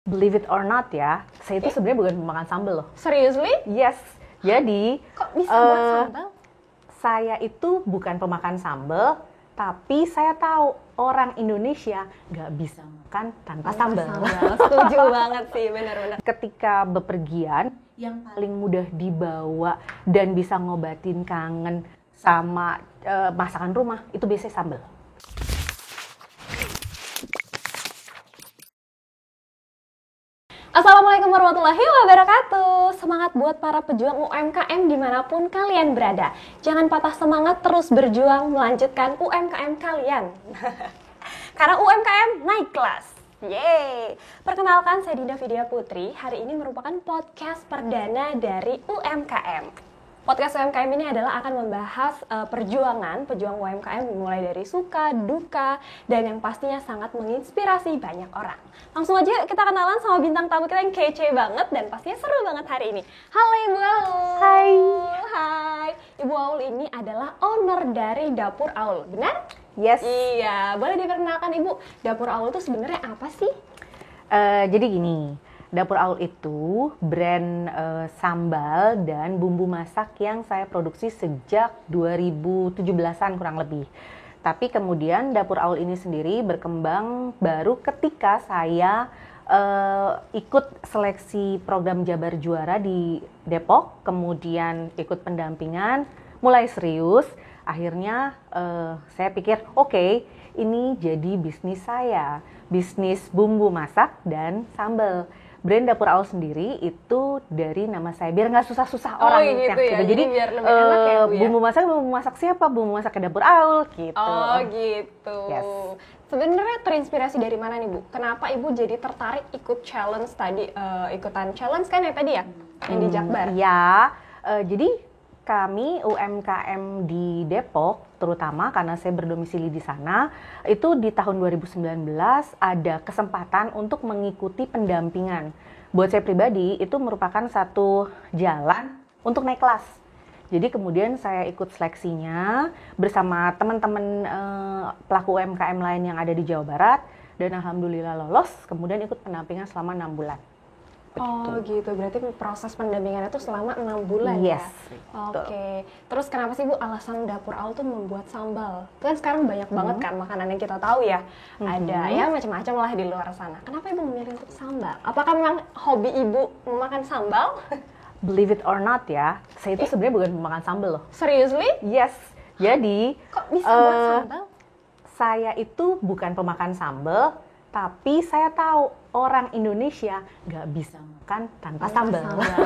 Believe it or not ya, saya itu sebenarnya bukan pemakan sambal loh. Seriously? Yes, jadi Kok bisa buat sambal? saya itu bukan pemakan sambal, tapi saya tahu orang Indonesia nggak bisa makan tanpa sambal. Setuju banget sih, benar-benar. Ketika bepergian, yang paling mudah dibawa dan bisa ngobatin kangen sama masakan rumah, itu biasanya sambal. Assalamualaikum warahmatullahi wabarakatuh. Semangat buat para pejuang UMKM dimanapun kalian berada. Jangan patah semangat, terus berjuang melanjutkan UMKM kalian. Karena UMKM naik kelas. Yeay. Perkenalkan, saya Dinda Vidya Putri. Hari ini merupakan podcast perdana dari UMKM. Podcast UMKM ini adalah akan membahas perjuangan pejuang UMKM mulai dari suka, duka, dan yang pastinya sangat menginspirasi banyak orang. Langsung aja kita kenalan sama bintang tamu kita yang kece banget dan pastinya seru banget hari ini. Halo Ibu Aul. Hai. Hai. Ibu Aul ini adalah owner dari Dapur Aul, benar? Yes. Iya, boleh diperkenalkan Ibu, Dapur Aul itu sebenarnya apa sih? Jadi gini, Dapur Aul itu brand sambal dan bumbu masak yang saya produksi sejak 2017-an kurang lebih. Tapi kemudian Dapur Aul ini sendiri berkembang baru ketika saya ikut seleksi program Jabar Juara di Depok, kemudian ikut pendampingan, mulai serius. Akhirnya saya pikir, oke, ini jadi bisnis saya, bisnis bumbu masak dan sambal. Brand Dapur Aul sendiri itu dari nama saya, biar nggak susah-susah orang gitu ya. Jadi biar lebih enak ya, Bu, ya? bumbu masak siapa? Bumbu masak Dapur Aul gitu. Oh gitu. Yes. Sebenarnya terinspirasi dari mana nih Bu? Kenapa Ibu jadi tertarik ikut challenge tadi? Ikutan challenge kan ya tadi ya? Yang di Jakbar? Iya, jadi kami UMKM di Depok, terutama karena saya berdomisili di sana, itu di tahun 2019 ada kesempatan untuk mengikuti pendampingan. Buat saya pribadi, itu merupakan satu jalan untuk naik kelas. Jadi kemudian saya ikut seleksinya bersama teman-teman pelaku UMKM lain yang ada di Jawa Barat, dan alhamdulillah lolos, kemudian ikut pendampingan selama 6 bulan. Oh gitu, berarti proses pendampingan itu selama 6 bulan yes, ya? Oke. Terus kenapa sih Bu alasan Dapur Aul tuh membuat sambal? Itu kan sekarang banyak banget kan makanan yang kita tahu ya. Ada ya macam-macam lah di luar sana. Kenapa Ibu memilih untuk sambal? Apakah memang hobi Ibu memakan sambal? Believe it or not ya, saya itu sebenarnya bukan pemakan sambal loh. Seriously? Yes, jadi Kok bisa buat sambal? Saya itu bukan pemakan sambal, tapi saya tahu orang Indonesia nggak bisa makan tanpa sambal.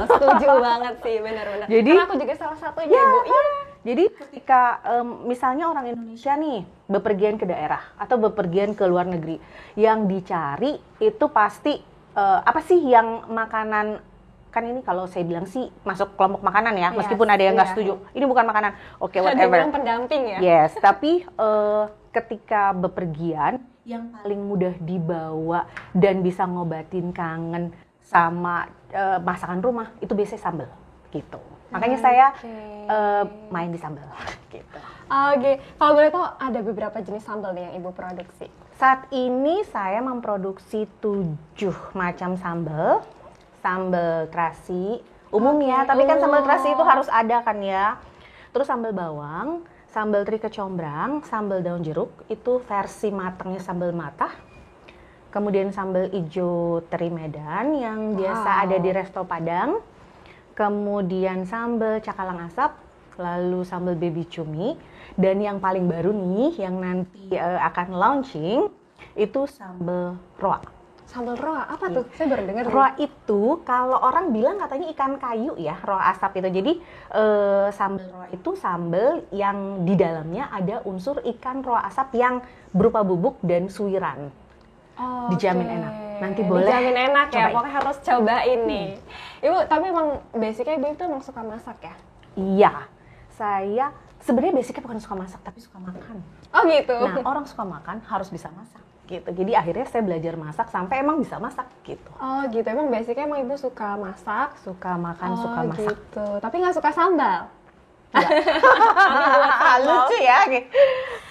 Setuju banget sih, benar-benar. Jadi, karena aku juga salah satunya, Bu. Iya. Jadi ketika misalnya orang Indonesia nih bepergian ke daerah atau bepergian ke luar negeri, yang dicari itu pasti apa sih yang makanan, kan ini kalau saya bilang sih masuk kelompok makanan ya, meskipun ada yang nggak setuju. Ini bukan makanan, oke, whatever. Ada yang pendamping ya? Yes, tapi ketika bepergian, yang paling mudah dibawa dan bisa ngobatin kangen sama masakan rumah, itu biasanya sambal gitu. Makanya saya main di sambal gitu. Oke, kalau boleh tahu ada beberapa jenis sambal nih yang Ibu produksi? Saat ini saya memproduksi 7 macam sambal. Sambal terasi umum ya, tapi kan sambal terasi itu harus ada kan ya. Terus sambal bawang, sambal teri kecombrang, sambal daun jeruk, itu versi matangnya sambal matah. Kemudian sambal ijo teri Medan yang biasa ada di resto Padang. Kemudian sambal cakalang asap, lalu sambal baby cumi, dan yang paling baru nih yang nanti akan launching itu sambal roa. Sambal roa, apa tuh? Saya baru dengar. Roa itu kalau orang bilang katanya ikan kayu ya, roa asap itu. Jadi sambal roa itu sambal yang di dalamnya ada unsur ikan roa asap yang berupa bubuk dan suiran. Dijamin enak. Nanti boleh. Dijamin enak ya, cobain. pokoknya harus cobain nih. Ibu, tapi emang basicnya Ibu itu emang suka masak ya? Iya, saya sebenarnya basicnya bukan suka masak, tapi suka makan. Oh gitu? Nah, orang suka makan harus bisa masak. Gitu. Jadi akhirnya saya belajar masak sampai emang bisa masak gitu. Oh gitu, emang basicnya emang Ibu suka masak? Suka makan, suka masak. Gitu, tapi nggak suka sambal? Lucu ya.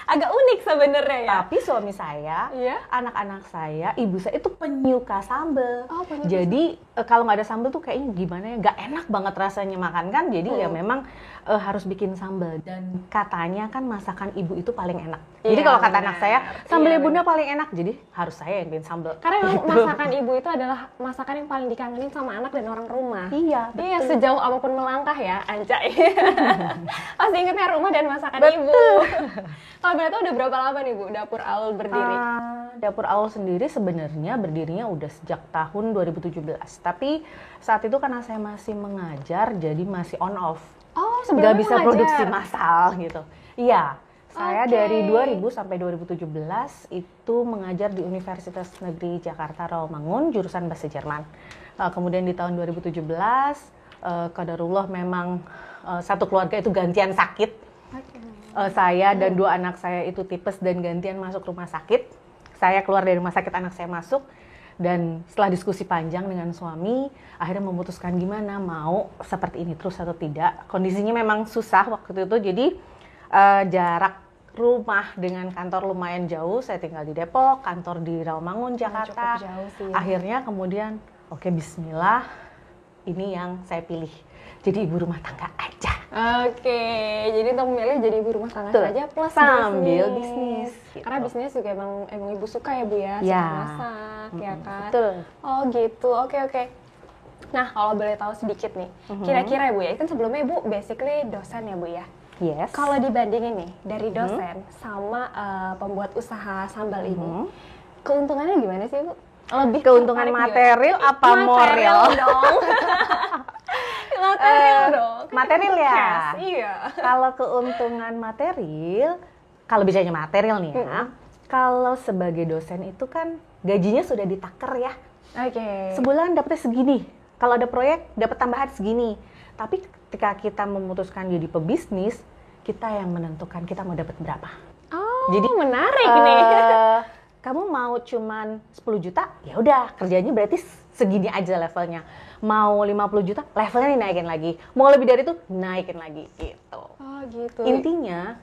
Agak unik sebenarnya ya. Tapi suami saya, Iya? anak-anak saya, ibu saya itu penyuka sambal. Oh, penyuka Jadi kalau nggak ada sambal tuh kayaknya gimana ya, nggak enak banget rasanya makan kan. Jadi ya memang harus bikin sambal. Dan katanya kan masakan ibu itu paling enak. Jadi Iya, kalau kata benar. anak saya, sambal Iya, bunda paling enak. Jadi harus saya yang bikin sambal. Karena memang Gitu. masakan ibu itu adalah masakan yang paling dikangenin sama anak dan orang rumah. Iya, Iya, betul. sejauh apapun melangkah ya, anjay. Pasti ingetnya rumah dan masakan Betul. ibu. Kalau boleh tahu udah berapa lama nih Bu, Dapur Aul berdiri? Dapur Aul sendiri sebenarnya berdirinya udah sejak tahun 2017. Tapi saat itu karena saya masih mengajar, jadi masih on off. Oh, Nggak sebelumnya bisa mengajar. produksi massal gitu. Iya, saya Oke. dari 2000 sampai 2017 itu mengajar di Universitas Negeri Jakarta Rawamangun, jurusan Bahasa Jerman. Kemudian di tahun 2017, qadarullah memang satu keluarga itu gantian sakit. Oke. Saya dan dua anak saya itu tipes dan gantian masuk rumah sakit. Saya keluar dari rumah sakit, anak saya masuk. Dan setelah diskusi panjang dengan suami, akhirnya memutuskan gimana, mau seperti ini terus atau tidak. Kondisinya memang susah waktu itu, jadi jarak rumah dengan kantor lumayan jauh. Saya tinggal di Depok, kantor di Rawamangun, Jakarta. Cukup jauh sih. Akhirnya kemudian, oke, bismillah, ini yang saya pilih. Jadi ibu rumah tangga aja. Oke, jadi untuk memilih jadi ibu rumah tangga Betul. saja plus Sambil bisnis, gitu. Karena bisnis juga emang ibu suka ya Bu ya, Ya. suka masak ya kan. Betul. Oh gitu, oke. Nah kalau boleh tahu sedikit nih, kira-kira ya Bu ya, kan sebelumnya Ibu basically dosen ya Bu ya. Yes. Kalau dibandingin nih dari dosen sama pembuat usaha sambal ini, keuntungannya gimana sih Bu? Lebih Keuntungan tertarik material gimana? apa moral? dong. Material dong. Material ya. Cash, iya. Kalau keuntungan material, kalau bicaranya material nih ya, kalau sebagai dosen itu kan gajinya sudah ditaker ya. Oke. Sebulan dapetnya segini. Kalau ada proyek dapat tambahan segini. Tapi ketika kita memutuskan jadi pebisnis, kita yang menentukan kita mau dapat berapa. Oh, Jadi, menarik nih. Kamu mau cuman 10 juta, ya udah kerjanya berarti segini aja levelnya. Mau 50 juta, levelnya dinaikin lagi. Mau lebih dari itu, naikin lagi gitu. Oh, gitu. Intinya,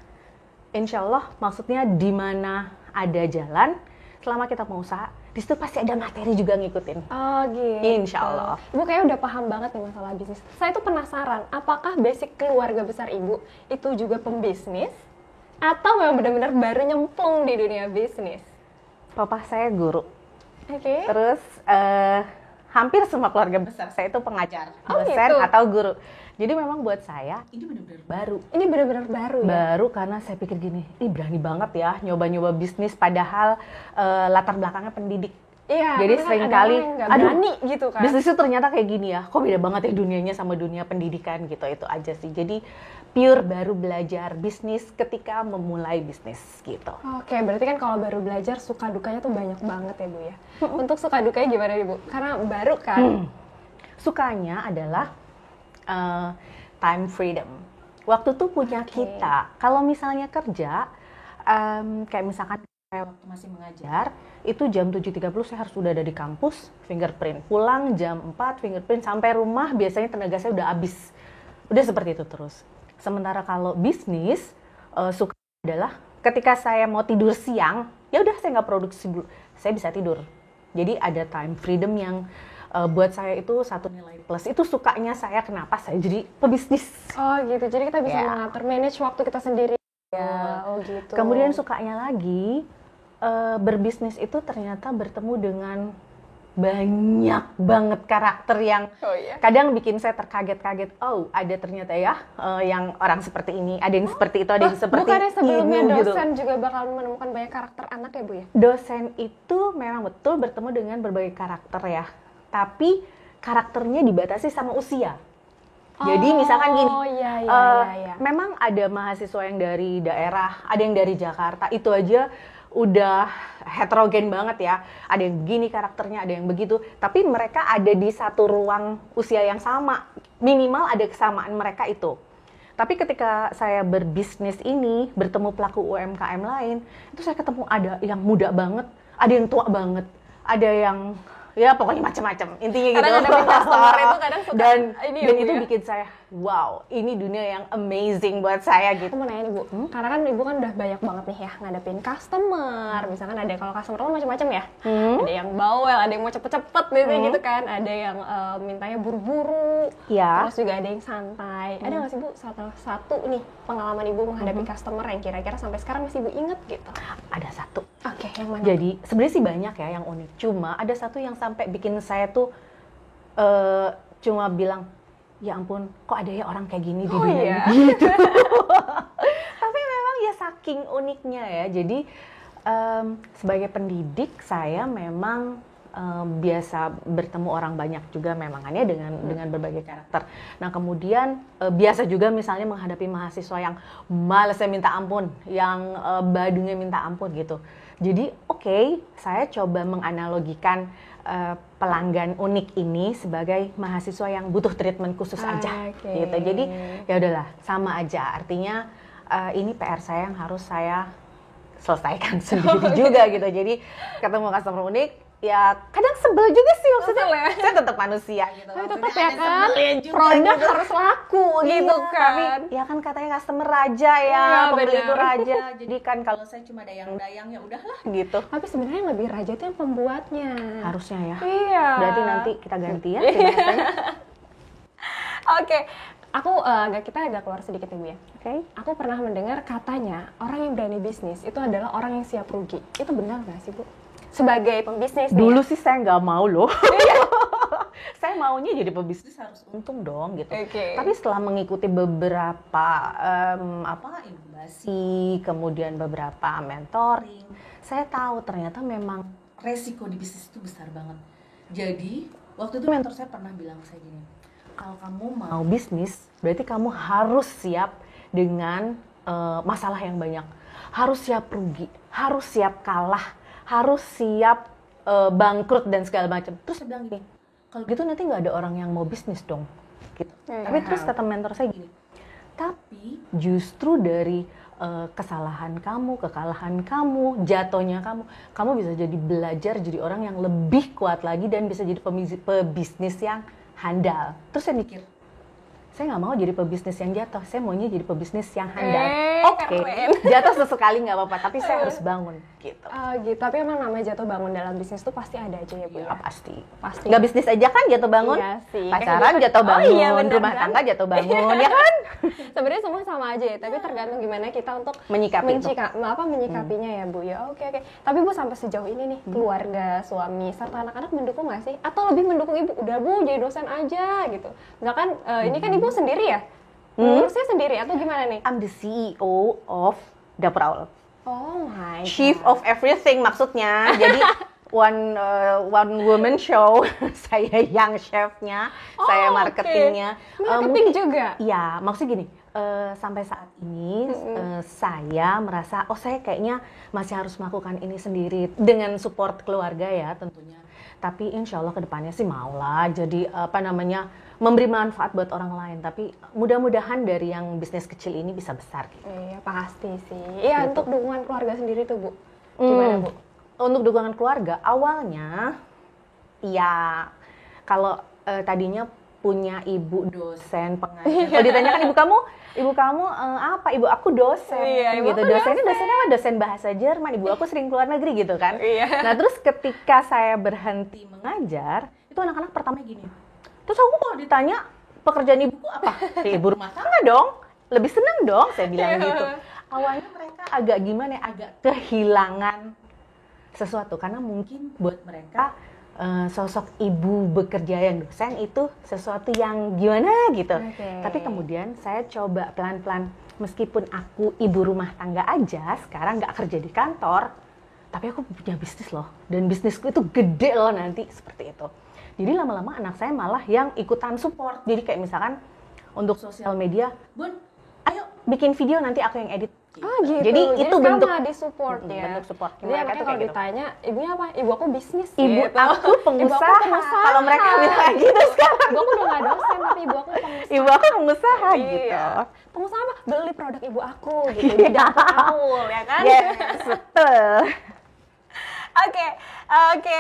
insya Allah maksudnya di mana ada jalan, selama kita mau usaha, di situ pasti ada materi juga ngikutin. Oh, gitu. Insya Allah. Ibu kayaknya udah paham banget nih masalah bisnis. Saya tuh penasaran, apakah basic keluarga besar Ibu itu juga pembisnis? Atau memang benar-benar baru nyemplung di dunia bisnis? Papa saya guru. Oke. Terus hampir semua keluarga besar saya itu pengajar, Oh, dosen gitu. atau guru. Jadi memang buat saya ini benar-benar baru. Ini benar-benar baru ya? Baru karena saya pikir gini, ini berani banget ya nyoba-nyoba bisnis padahal latar belakangnya pendidik. Iya, Jadi karena kan sering ada kali, orang yang nggak berani gitu kan. bisnis itu ternyata kayak gini ya, kok beda banget ya dunianya sama dunia pendidikan gitu, itu aja sih. Jadi pure baru belajar bisnis ketika memulai bisnis gitu. Oke, berarti kan kalau baru belajar suka dukanya tuh banyak banget ya Bu ya. Untuk suka dukanya gimana nih Bu? Karena baru kan. Sukanya adalah time freedom. Waktu tuh punya Oke. kita. Kalau misalnya kerja, kayak misalkan saya waktu masih mengajar, itu jam 7.30 saya harus udah ada di kampus, fingerprint. Pulang jam 4, fingerprint, sampai rumah biasanya tenaga saya udah habis. Udah seperti itu terus. Sementara kalau bisnis, suka adalah ketika saya mau tidur siang, ya udah saya nggak produksi dulu, saya bisa tidur. Jadi ada time freedom yang buat saya itu satu nilai plus. Itu sukanya saya, kenapa saya jadi pebisnis. Oh gitu, jadi kita bisa Ya. mengatur, manage waktu kita sendiri. Ya, oh gitu. Kemudian sukanya lagi, berbisnis itu ternyata bertemu dengan banyak banget karakter yang Oh iya. kadang bikin saya terkaget-kaget. Oh, ada ternyata ya yang orang seperti ini, ada yang seperti itu, ada yang seperti Bukannya sebelumnya ibu gitu. dosen juga bakal menemukan banyak karakter anak ya Bu ya? Dosen itu memang betul bertemu dengan berbagai karakter ya, tapi karakternya dibatasi sama usia. Jadi misalkan gini, Oh iya. memang ada mahasiswa yang dari daerah, ada yang dari Jakarta, itu aja udah heterogen banget ya. Ada yang begini karakternya, ada yang begitu, tapi mereka ada di satu ruang usia yang sama, minimal ada kesamaan mereka itu. Tapi ketika saya berbisnis ini, bertemu pelaku UMKM lain, itu saya ketemu ada yang muda banget, ada yang tua banget, ada yang ya pokoknya macam-macam intinya gitu. Kadang ada customer itu kadang suka dan ini ya, Bu itu ya? bikin saya wow, ini dunia yang amazing buat saya Aku gitu. mau nanya nih Bu, karena kan Ibu kan udah banyak banget nih ya ngadepin customer. Misalkan ada, kalau customer kan macam-macam ya. Ada yang bawel, ada yang mau cepet-cepet gitu kan. Ada yang mintanya buru-buru. Iya. Terus juga ada yang santai. Ada nggak sih Bu satu nih pengalaman Ibu menghadapi customer yang kira-kira sampai sekarang masih Ibu inget gitu? Ada satu. Oke, yang mana? Jadi sebenarnya sih banyak ya yang unik. Cuma ada satu yang sampai bikin saya tuh cuma bilang, ya ampun, kok ada ya orang kayak gini di dunia ini gitu. Tapi memang ya saking uniknya ya. Jadi sebagai pendidik saya memang biasa bertemu orang banyak juga memangannya dengan berbagai karakter. Nah kemudian biasa juga misalnya menghadapi mahasiswa yang malesnya minta ampun, yang badungnya minta ampun gitu. Jadi oke, saya coba menganalogikan pelanggan unik ini sebagai mahasiswa yang butuh treatment khusus aja gitu. Jadi ya udahlah, sama aja. Artinya ini PR saya yang harus saya selesaikan sendiri juga gitu. Jadi ketemu customer unik, ya kadang sebel juga sih maksudnya. Ya? Saya tetap manusia gitu. Tapi tetap ya kan, produk gitu. harus laku gitu Iya, kan. Tapi ya kan katanya customer raja ya, Iya, pembeli benar. itu raja. Jadi kan kalau saya cuma dayang-dayang ya udahlah gitu. Tapi sebenarnya yang lebih raja itu yang pembuatnya. Harusnya ya. Iya. Berarti nanti kita ganti ya bahasanya. Oke, kita agak keluar sedikit ya Bu ya. Oke. Aku pernah mendengar katanya orang yang berani bisnis itu adalah orang yang siap rugi. Itu benar nggak sih Bu? Sebagai pembisnis nih. Dulu sih saya nggak mau loh. Saya maunya jadi pebisnis harus untung dong gitu. Oke. Tapi setelah mengikuti beberapa inkubasi, kemudian beberapa mentoring, saya tahu ternyata memang resiko di bisnis itu besar banget. Jadi waktu itu mentor saya pernah bilang ke saya gini, kalau kamu mau bisnis, berarti kamu harus siap dengan masalah yang banyak, harus siap rugi, harus siap kalah, harus siap bangkrut dan segala macam. Terus saya bilang gini, kalau gitu nanti nggak ada orang yang mau bisnis dong. Gitu. Tapi terus kata mentor saya gini, tapi justru dari kesalahan kamu, kekalahan kamu, jatuhnya kamu bisa jadi belajar jadi orang yang lebih kuat lagi dan bisa jadi pebisnis yang handal. Terus saya mikir, saya nggak mau jadi pebisnis yang jatuh, saya maunya jadi pebisnis yang handal. Oke, jatuh sesekali nggak apa-apa, tapi saya harus bangun gitu. Gitu. Tapi emang namanya jatuh bangun dalam bisnis tuh pasti ada aja ya Bu ya. Pasti. Pasti. Nggak bisnis aja kan jatuh bangun, Iya sih. pacaran jatuh Oh bangun, iya, bener rumah kan? tangga jatuh bangun, ya kan? Sebenarnya semua sama aja ya, tapi tergantung gimana kita untuk Menyikapi itu. menyikapinya ya Bu ya. Oke. Tapi Bu sampai sejauh ini nih, keluarga, suami, serta anak-anak mendukung nggak sih? Atau lebih mendukung Ibu, udah Bu jadi dosen aja gitu. Misalkan ini kan Ibu sendiri ya? Ngurusnya sendiri atau gimana nih? I'm the CEO of Dapur Aul. Oh my God. Chief of everything maksudnya. Jadi one woman show. Saya yang chefnya, saya marketingnya. Marketing juga? Iya, maksudnya gini. Sampai saat ini saya merasa saya kayaknya masih harus melakukan ini sendiri dengan support keluarga ya tentunya. Tapi insya Allah kedepannya sih maulah jadi memberi manfaat buat orang lain. Tapi mudah-mudahan dari yang bisnis kecil ini bisa besar gitu. Iya pasti sih. Iya Gitu. untuk dukungan keluarga sendiri tuh Bu. Gimana Bu? Untuk dukungan keluarga awalnya ya kalau tadinya punya ibu dosen pengajar. Kalau ditanyakan ibu kamu apa? Ibu aku dosen. Iya, ibu gitu. aku Dosennya mah dosen bahasa Jerman. Ibu aku sering keluar negeri gitu kan. Iya. Nah terus ketika saya berhenti mengajar, itu anak-anak pertama gini. Terus aku kalau ditanya pekerjaan ibuku apa? Ya, ibu rumah tangga dong. Lebih seneng dong saya bilang gitu. Awalnya mereka agak gimana? Agak kehilangan sesuatu karena mungkin buat mereka sosok ibu bekerja yang dosen itu sesuatu yang gimana gitu. Tapi kemudian saya coba pelan-pelan, meskipun aku ibu rumah tangga aja sekarang nggak kerja di kantor, tapi aku punya bisnis loh, dan bisnisku itu gede loh nanti, seperti itu. Jadi lama-lama anak saya malah yang ikutan support. Jadi kayak misalkan untuk sosial media, Bun, ayo bikin video nanti aku yang edit. Gitu. Jadi itu bentuk disupport ya. bentuk support. Jadi Mereka anaknya tuh kalau kayak gitu. ditanya, ibunya apa? Ibu aku bisnis. Ibu gitu. aku pengusaha. Ibu aku pengusaha. Kalau mereka bilang kayak gitu sekarang. Ibu aku udah nggak dosen, tapi ibu aku pengusaha. Ibu aku pengusaha gitu. Iya. Pengusaha apa? Beli produk ibu aku gitu. Di Dapur Aul ya kan? Yes, betul. Oke.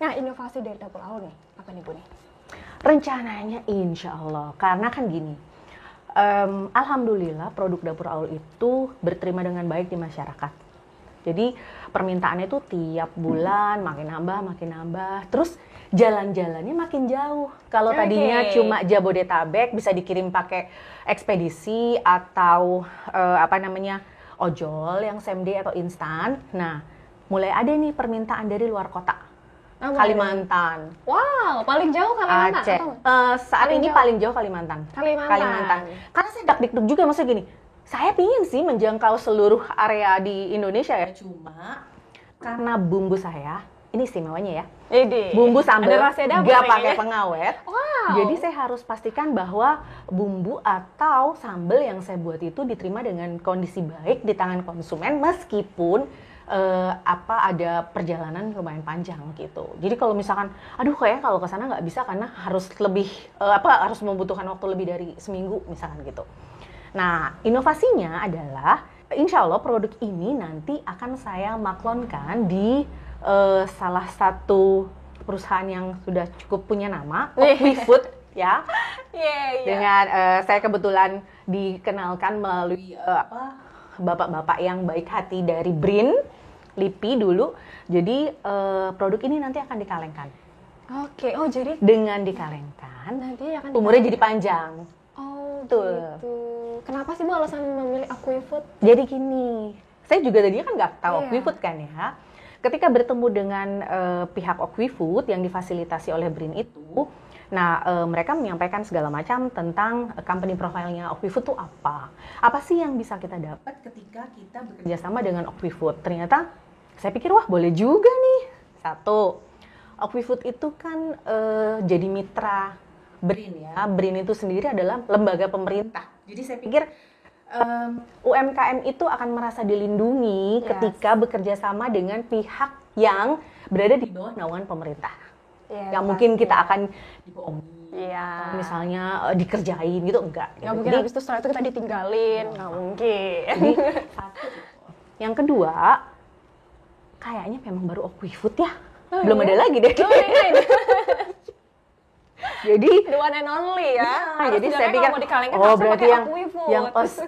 Nah inovasi dari Dapur Aul nih, apa nih Bu nih? Rencananya insya Allah, karena kan gini, alhamdulillah produk dapur Aul itu berterima dengan baik di masyarakat. Jadi permintaannya itu tiap bulan makin nambah, terus jalan-jalannya makin jauh. Kalau tadinya cuma Jabodetabek bisa dikirim pakai ekspedisi atau ojol yang same day atau instan. Nah, mulai ada nih permintaan dari luar kota. Kalimantan. Wow, paling jauh Kalimantan. Aceh. Saat ini paling jauh Kalimantan. Karena saya dak-dikduk juga, maksudnya gini, saya pingin sih menjangkau seluruh area di Indonesia ya. Cuma karena bumbu saya, ini istimewanya ya. Bumbu sambal nggak pakai pengawet. Wow. Jadi saya harus pastikan bahwa bumbu atau sambal yang saya buat itu diterima dengan kondisi baik di tangan konsumen, meskipun ada perjalanan lumayan panjang gitu. Jadi kalau misalkan, aduh kayaknya kalau ke sana nggak bisa karena harus lebih harus membutuhkan waktu lebih dari seminggu misalkan gitu. Nah, inovasinya adalah insya Allah produk ini nanti akan saya maklonkan di salah satu perusahaan yang sudah cukup punya nama, Okwifood ya. Dengan saya kebetulan dikenalkan melalui bapak-bapak yang baik hati dari BRIN, LIPI dulu. Jadi produk ini nanti akan dikalengkan. Oke, jadi dengan dikalengkan nanti akan umurnya jadi panjang. Oh, gitu. Kenapa sih Bu alasan memilih Okwifood? Jadi gini, saya juga tadinya kan nggak tahu Okwifood kan ya. Ketika bertemu dengan pihak Okwifood yang difasilitasi oleh BRIN itu, nah, mereka menyampaikan segala macam tentang company profile-nya Okwifood itu apa. Apa sih yang bisa kita dapat ketika kita bekerja sama dengan Okwifood? Ternyata saya pikir, wah boleh juga nih. Satu, Okwifood itu kan jadi mitra BRIN ya. BRIN itu sendiri adalah lembaga pemerintah. Jadi saya pikir UMKM itu akan merasa dilindungi ketika bekerja sama dengan pihak yang berada di bawah naungan pemerintah. Yang mungkin kita akan dibohongi, misalnya dikerjain gitu, enggak. Nggak mungkin habis itu setelah itu kita ditinggalin, nggak mungkin. Jadi satu. Yang kedua, kayaknya memang baru Okwifood ya, belum ada lagi deh. Jadi the one and only ya. Jadi saya pikir berarti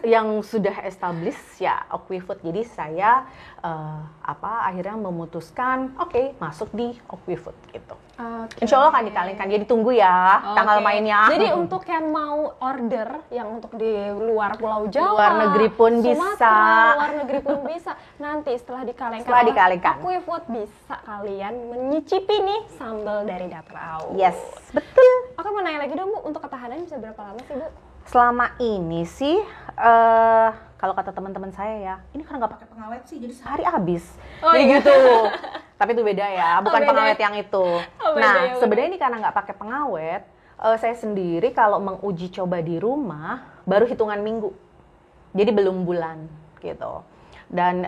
yang sudah established ya Okwifood. Jadi saya akhirnya memutuskan masuk di Okwifood gitu. Insya Allah akan dikalengkan. Jadi tunggu ya tanggal mainnya. Jadi untuk yang mau order yang untuk di luar Pulau Jawa, luar negeri pun bisa. Luar negeri pun bisa. Nanti setelah dikalengkan, Okwifood bisa kalian menyicipi nih sambal dari dapur Aul. Yes, betul. Oke, mau nanya lagi dong Bu, untuk ketahanan bisa berapa lama sih Bu? Selama ini sih, kalau kata teman-teman saya ya, ini karena nggak pakai pengawet sih, jadi sehari habis. Jadi gitu. Tapi itu beda ya, bukan pengawet yang itu. Nah, sebenarnya ini karena nggak pakai pengawet, saya sendiri kalau menguji coba di rumah baru hitungan minggu, jadi belum bulan gitu. Dan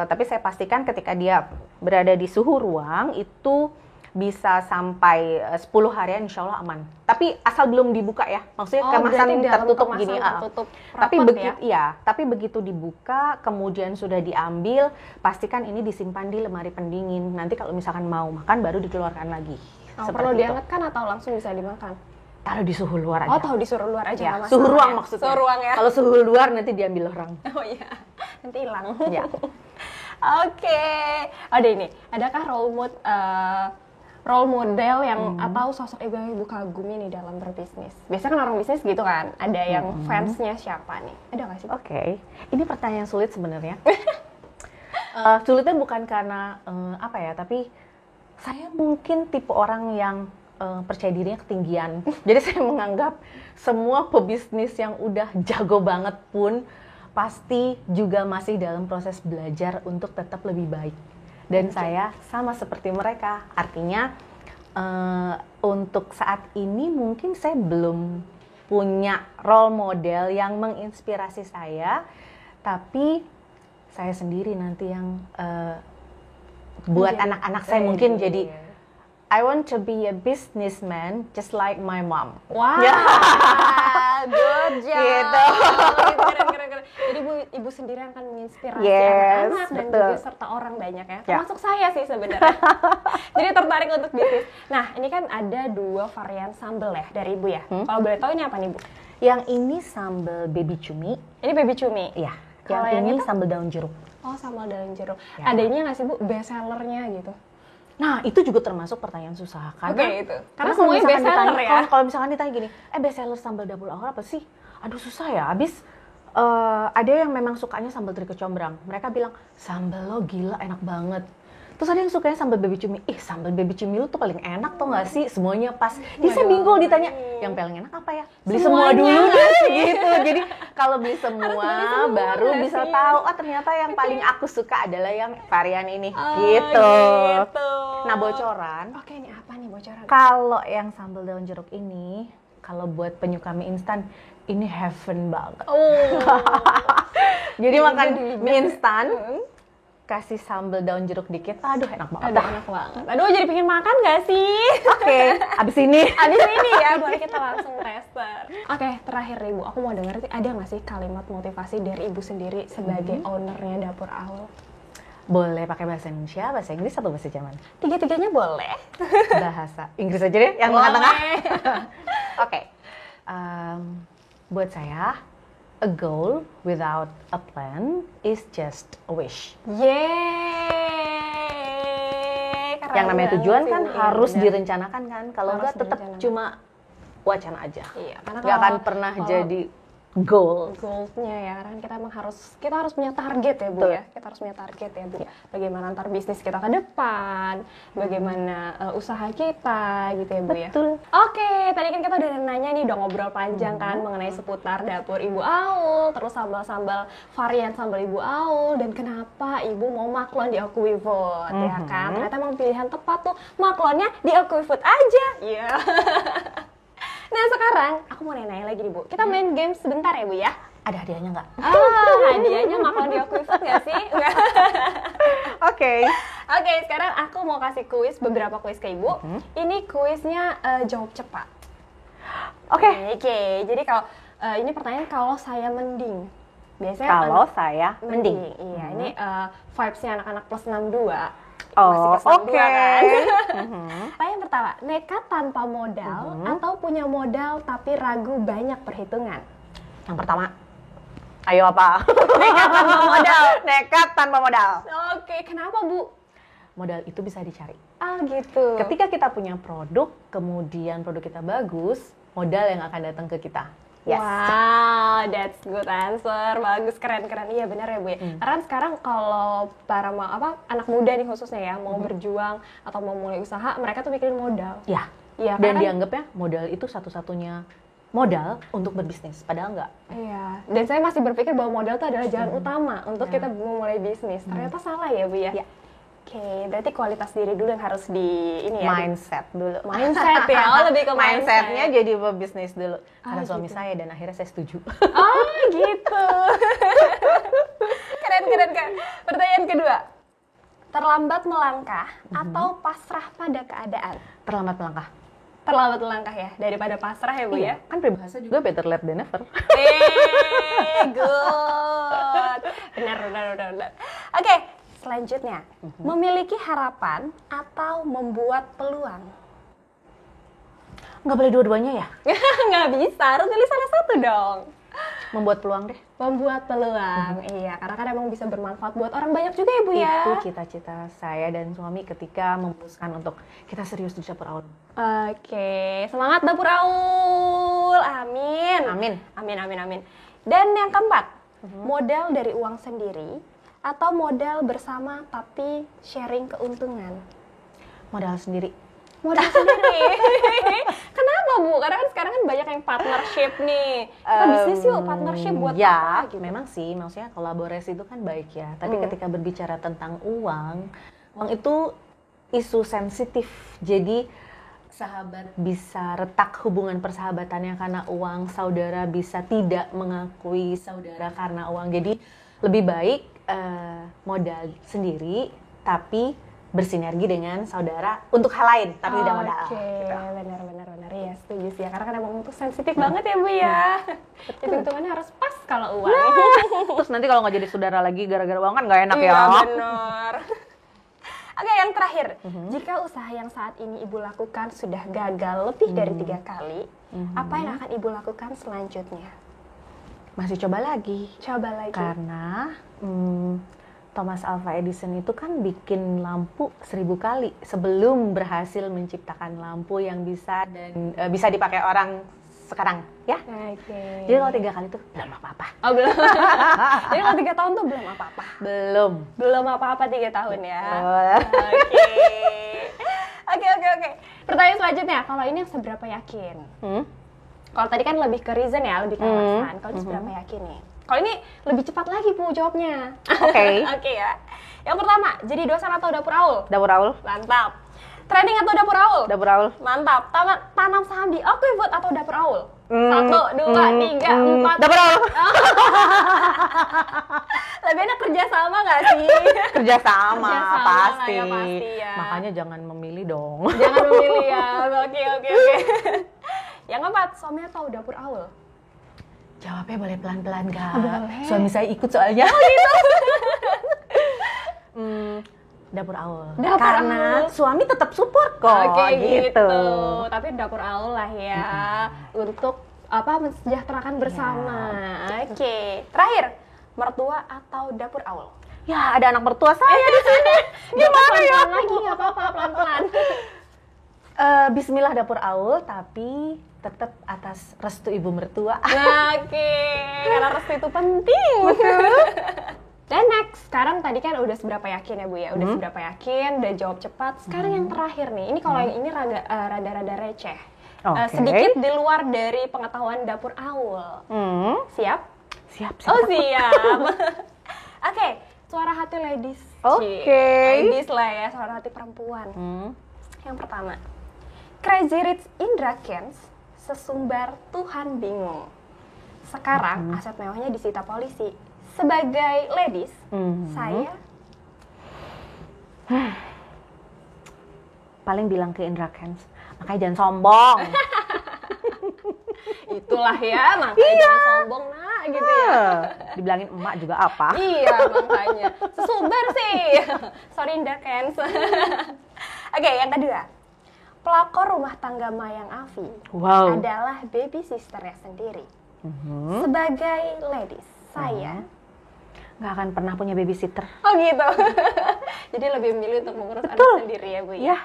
tapi saya pastikan ketika dia berada di suhu ruang itu bisa sampai 10 harian insya Allah aman. Tapi asal belum dibuka ya, maksudnya kemasan tertutup gini. Tapi begitu dibuka, kemudian sudah diambil, pastikan ini disimpan di lemari pendingin. Nanti kalau misalkan mau makan baru dikeluarkan lagi. Perlu dihangatkan atau langsung bisa dimakan? Taruh di suhu luar aja. Taruh di suhu luar aja. Ya, suhu ruang maksudnya. Suhu ruang ya. Kalau suhu luar nanti diambil orang. Oh iya, nanti hilang. Ya. Oke. Ada ini. Adakah role model yang atau sosok ibu yang ibu kagumi nih dalam berbisnis? Biasanya kan orang bisnis gitu kan, ada yang fansnya siapa nih? Ada nggak sih? Oke. Ini pertanyaan sulit sebenarnya. Sulitnya bukan karena tapi saya mungkin tipe orang yang percaya dirinya ketinggian. Jadi saya menganggap semua pebisnis yang udah jago banget pun pasti juga masih dalam proses belajar untuk tetap lebih baik. Dan saya sama seperti mereka, artinya untuk saat ini mungkin saya belum punya role model yang menginspirasi saya, tapi saya sendiri nanti yang buat anak-anak saya mungkin jadi I want to be a businessman just like my mom. Wow, good job. Gitu. Keren. keren. Jadi ibu sendiri akan menginspirasi Yes, anak-anak dan betul. juga serta orang banyak ya. Termasuk saya sih sebenarnya. Jadi tertarik untuk bisnis. Nah, ini kan ada 2 varian sambal ya dari ibu ya. Kalau boleh tahu ini apa nih bu? Yang ini sambal baby cumi. Ini baby cumi. Iya. Kalau Yang yang ini itu? sambal daun jeruk. Oh, sambal daun jeruk. Ya. Ada ini nggak sih bu best sellernya gitu? Nah, itu juga termasuk pertanyaan susah karena Oke, itu. Karena kalau semuanya misalkan best seller ditanya- ya. Kalau misalkan ditanya gini, best seller sambal dapur awal apa sih? Aduh susah ya. Abis ada yang memang sukanya sambal teri kecombrang. Mereka bilang sambal lo gila enak banget. Terus ada yang sukanya sambal baby cumi. Sambal baby cumi lu tuh paling enak tau gak sih? Semuanya pas. Dia saya bingung ditanya, yang paling enak apa ya? Beli semua Semuanya dulu nggak sih? gitu. Jadi kalau beli semua baru nggak bisa sih? tahu. Oh ternyata yang paling aku suka adalah yang varian ini. Oh, gitu. gitu. Nah bocoran. Oke, ini apa nih bocoran? Kalau yang sambal daun jeruk ini, kalau buat penyuka mie instan, ini heaven banget. Oh. Jadi makan Jadi mie instan, kasih sambal daun jeruk dikit, aduh enak banget. Aduh, enak banget. Aduh, jadi pengen makan gak sih? Oke, abis ini. Abis ini ya, boleh kita langsung tester. Oke, terakhir Ibu, aku mau denger ada nggak sih kalimat motivasi dari Ibu sendiri sebagai ownernya Dapur Aul? Boleh pakai bahasa Indonesia, bahasa Inggris, atau bahasa Jerman? Tiga-tiganya boleh. Bahasa Inggris aja deh, yang Boleh. tengah-tengah. Oke, buat saya, a goal without a plan is just a wish. Yeay! Keren Yang namanya banget tujuan sih, kan Bu. harus Bener. direncanakan kan, kalau Harus enggak tetap direncanakan. cuma wacana aja. Iya, karena Nggak akan kalau- pernah kalau jadi goal. goals-nya ya, karena kita emang kita harus punya target ya Bu Betul. ya. Kita harus punya target ya Bu. Bagaimana ntar bisnis kita ke depan, bagaimana usaha kita gitu ya Bu ya. Betul. Oke, tadi kan kita udah nanya nih, udah ngobrol panjang kan mengenai seputar dapur Ibu Aul, terus sambal-sambal varian sambal Ibu Aul, dan kenapa Ibu mau maklon di Oakui Food ya kan. Ternyata emang pilihan tepat tuh, maklonnya di Oakui Food aja. Iya. Nah sekarang aku mau nanya lagi nih Bu, kita main game sebentar ya Bu ya. Ada hadiahnya nggak? Hadiahnya maklon di Oakui Food nggak sih? Nggak. Oke. Oke, sekarang aku mau kasih kuis, beberapa kuis ke Ibu. Ini kuisnya jawab cepat. Oke. Oke, jadi kalau ini pertanyaan kalau saya mending. Biasanya Kalau saya mending. Iya, ini vibes-nya anak-anak plus 62. Oh, Masih plus 62 oke. kan? Pertanyaan pertama, nekat tanpa modal atau punya modal tapi ragu banyak perhitungan? Yang pertama. Ayo apa? Nekat tanpa modal. Nekat tanpa modal. Oke, kenapa Bu? Modal itu bisa dicari. Ah gitu. Ketika kita punya produk, kemudian produk kita bagus, modal yang akan datang ke kita. Yes. Wow, that's good answer. Bagus, keren-keren. Iya benar ya Bu ya. Karena kan sekarang kalau para anak muda nih khususnya ya mau berjuang atau mau mulai usaha, mereka tuh mikirin modal. Ya. Iya, Dan karena kan- dianggapnya modal itu satu-satunya modal untuk berbisnis. Padahal enggak. Iya. Dan saya masih berpikir bahwa modal itu adalah jalan utama untuk kita memulai bisnis. Ternyata salah ya Bu ya. Ya. Oke, berarti kualitas diri dulu yang harus di ini ya. Mindset dulu. Mindset ya, lebih ke mindsetnya mindset. jadi pebisnis dulu. Karena suami gitu. saya dan akhirnya saya setuju. Oh gitu. Keren. Pertanyaan kedua. Terlambat melangkah atau pasrah pada keadaan? Terlambat melangkah. Terlambat melangkah ya, daripada pasrah ya Bu ya? Kan peribahasa juga better late than never. Good. Benar. Oke, selanjutnya. Memiliki harapan atau membuat peluang? Nggak boleh dua-duanya ya? Nggak bisa, harus pilih salah satu dong. Membuat peluang deh. Membuat peluang, iya. Karena kan emang bisa bermanfaat buat orang banyak juga ya Bu ya? Itu cita-cita saya dan suami ketika memutuskan untuk kita serius di dapur Aul. Oke, semangat Dapur Aul. Amin. Amin. Dan yang keempat, modal dari uang sendiri atau modal bersama tapi sharing keuntungan? Modal sendiri. Modal sendiri. Kenapa Bu? Karena kan sekarang kan banyak yang partnership nih. Kita bisnis yuk partnership buat ya, apa gitu. memang sih, maksudnya kolaborasi itu kan baik ya. Tapi ketika berbicara tentang uang itu isu sensitif. Jadi sahabat bisa retak hubungan persahabatannya karena uang, saudara bisa tidak mengakui saudara karena uang. Jadi lebih baik modal sendiri tapi bersinergi dengan saudara untuk hal lain tapi tidak modal. Oke, Gitu. benar. Yes. setuju sih ya, karena kan emang itu sensitif banget ya Bu ya. Hitung-hitungannya harus pas kalau uang. Terus nanti kalau nggak jadi saudara lagi gara-gara uang kan nggak enak Iya ya. benar. Oke, yang terakhir, jika usaha yang saat ini Ibu lakukan sudah gagal lebih dari 3 kali, apa yang akan Ibu lakukan selanjutnya? Masih coba lagi. Coba lagi. Karena Thomas Alva Edison itu kan bikin lampu 1000 kali sebelum berhasil menciptakan lampu yang bisa dan bisa dipakai orang sekarang, ya. Oke. Jadi kalau 3 kali itu belum apa-apa. Oh belum. Jadi kalau 3 tahun tuh belum apa-apa. Belum. Belum apa-apa 3 tahun ya. Oh. Oke. Pertanyaan selanjutnya, kalau ini seberapa yakin? Kalau tadi kan lebih ke reason ya, lebih ke alasan. Kalau ini seberapa yakin nih? Kalau ini lebih cepat lagi Bu jawabnya. Oke. Oke ya. Yang pertama, jadi dosen atau dapur Aul? Dapur Aul. Mantap. Trading atau dapur Aul? Dapur Aul. Mantap. Tanam saham di Okwivot atau dapur Aul? 1, 2, 3, 4. Dapur Aul. Lebih enak kerja sama nggak sih? Kerja sama, pasti. Lah ya, pasti ya. Makanya jangan memilih dong. Jangan memilih ya. Oke. Yang keempat, suami atau dapur Aul? Jawabnya boleh pelan-pelan, Kak. Boleh. Suami saya ikut soalnya. Oh gitu. Dapur Aul. Dapur Karena Aul. suami tetap support kok. Oke gitu. Tapi dapur Aul lah ya. Untuk mensejahterakan bersama. Oke. Terakhir, mertua atau dapur Aul? Ya, ada anak mertua saya di sini. Gimana ya? Pelan-pelan lagi, nggak apa-apa, pelan-pelan. Bismillah dapur Aul, tapi tetap atas restu ibu mertua. Oke, karena restu itu penting. Dan next, sekarang tadi kan udah seberapa yakin ya Bu ya? Udah seberapa yakin, udah jawab cepat. Sekarang yang terakhir nih, ini kalau yang ini rada-rada receh. Oke. Sedikit di luar dari pengetahuan dapur Aul. Siap? Siap. Oh siap. Oke, suara hati ladies. Oke. Ladies lah ya, suara hati perempuan. Yang pertama, Crazy Rich Indra Kents, sesumbar Tuhan bingung. Sekarang aset mewahnya disita polisi. Sebagai ladies, saya paling bilang ke Indra Kents, makanya jangan sombong. itulah ya, makanya jangan sombong nak gitu ya. Dibilangin emak juga apa? Iya, makanya. Sesumbar sih. Sorry Indra Kents. Oke, yang kedua. Pelakor rumah tangga Mayang Afi adalah baby sisternya sendiri. Sebagai ladies, saya nggak akan pernah punya babysitter. Oh gitu. Jadi lebih memilih untuk mengurus anak sendiri ya Bu ya?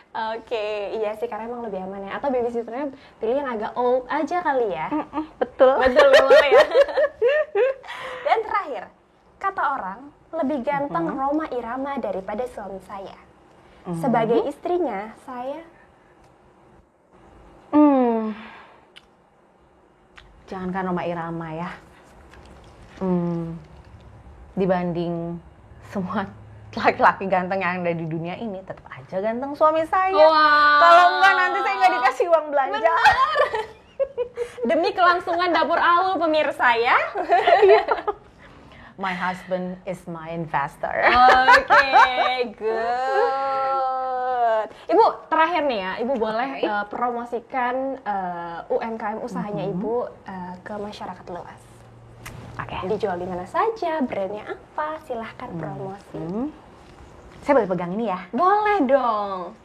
Oke, iya sih karena emang lebih aman ya. Atau babysitternya pilih yang agak old aja kali ya? Betul. Betul boleh ya. Dan terakhir, kata orang lebih ganteng Rhoma Irama daripada suami saya. Sebagai istrinya, saya jangankan Rhoma Irama ya. Dibanding semua laki-laki ganteng yang ada di dunia ini, tetap aja ganteng suami saya. Wow. Kalau enggak nanti saya nggak dikasih uang belanja. Benar. Demi kelangsungan dapur Aul pemirsa ya. My husband is my investor. Oke, good. Ibu, terakhir nih ya, Ibu boleh promosikan UMKM usahanya Ibu ke masyarakat luas. Oke. Dijual di mana saja, brandnya apa, silahkan promosi. Saya boleh pegang ini ya? Boleh dong.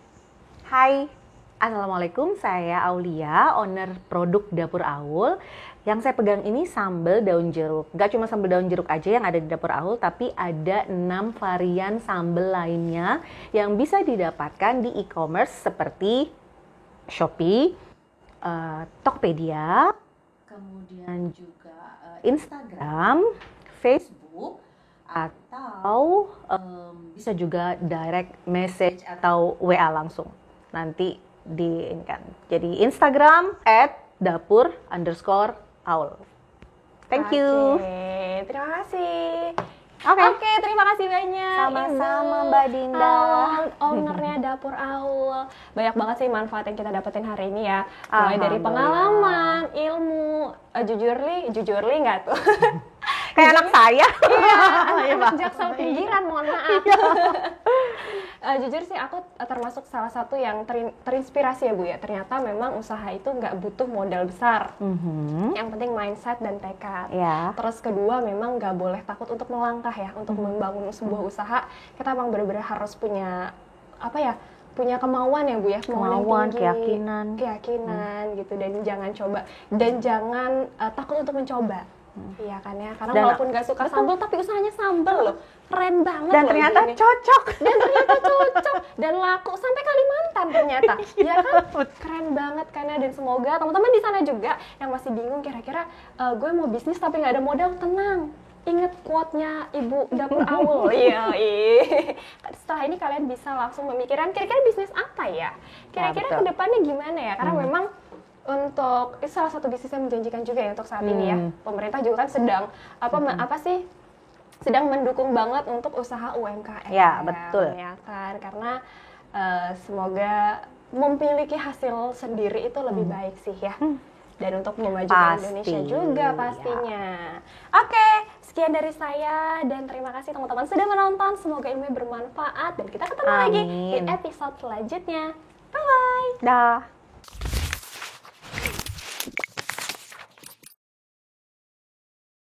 Hai, Assalamualaikum, saya Aulia, owner produk Dapur Aul. Yang saya pegang ini sambal daun jeruk. Gak cuma sambal daun jeruk aja yang ada di Dapur Aul, tapi ada 6 varian sambal lainnya yang bisa didapatkan di e-commerce seperti Shopee, Tokopedia, kemudian juga Instagram, Facebook, atau bisa juga direct message atau WA langsung. Nanti diinkan. Jadi Instagram @dapur_aul. Thank you. Oke, terima kasih. Oke, terima kasih banyak. Sama-sama Ibu Mbak Dinda. Ownernya Dapur Aul. Banyak banget sih manfaat yang kita dapetin hari ini ya. Mulai dari Alhamdulillah. pengalaman, ilmu, jujurly nggak tuh? Kayak anak saya. Iya, Iya, anak Pak. Jaksel pinggiran, mohon maaf. Jujur sih aku termasuk salah satu yang terinspirasi ya Bu ya. Ternyata memang usaha itu nggak butuh modal besar. Yang penting mindset dan tekad. Ya. Terus kedua memang nggak boleh takut untuk melangkah ya, untuk membangun sebuah usaha. Kita memang benar-benar harus punya apa ya? Punya kemauan ya Bu ya, Kemauan, yang tinggi, keyakinan gitu, dan jangan takut untuk mencoba. Iya kan ya, karena Dan walaupun gak suka sambal tapi usahanya sambal loh, keren banget Dan loh ternyata ini. cocok. Dan ternyata cocok dan laku sampai Kalimantan ternyata. Ya kan? Keren banget kan ya, dan semoga teman-teman di sana juga yang masih bingung kira-kira gue mau bisnis tapi nggak ada modal, tenang. Ingat quote-nya Ibu Dapur Awul. Iya. Setelah ini kalian bisa langsung memikirkan kira-kira bisnis apa ya? Kira-kira ke depannya gimana ya? Karena memang untuk salah satu bisnis yang menjanjikan juga ya untuk saat ini ya. Pemerintah juga kan sedang sedang mendukung banget untuk usaha UMKM. Ya, betul. Ya kan? Karena semoga memiliki hasil sendiri itu lebih baik sih ya. Dan untuk memajukan Indonesia juga pastinya. Oke, sekian dari saya dan terima kasih teman-teman sudah menonton. Semoga ilmunya bermanfaat dan kita ketemu lagi di episode selanjutnya. Bye-bye. Dah.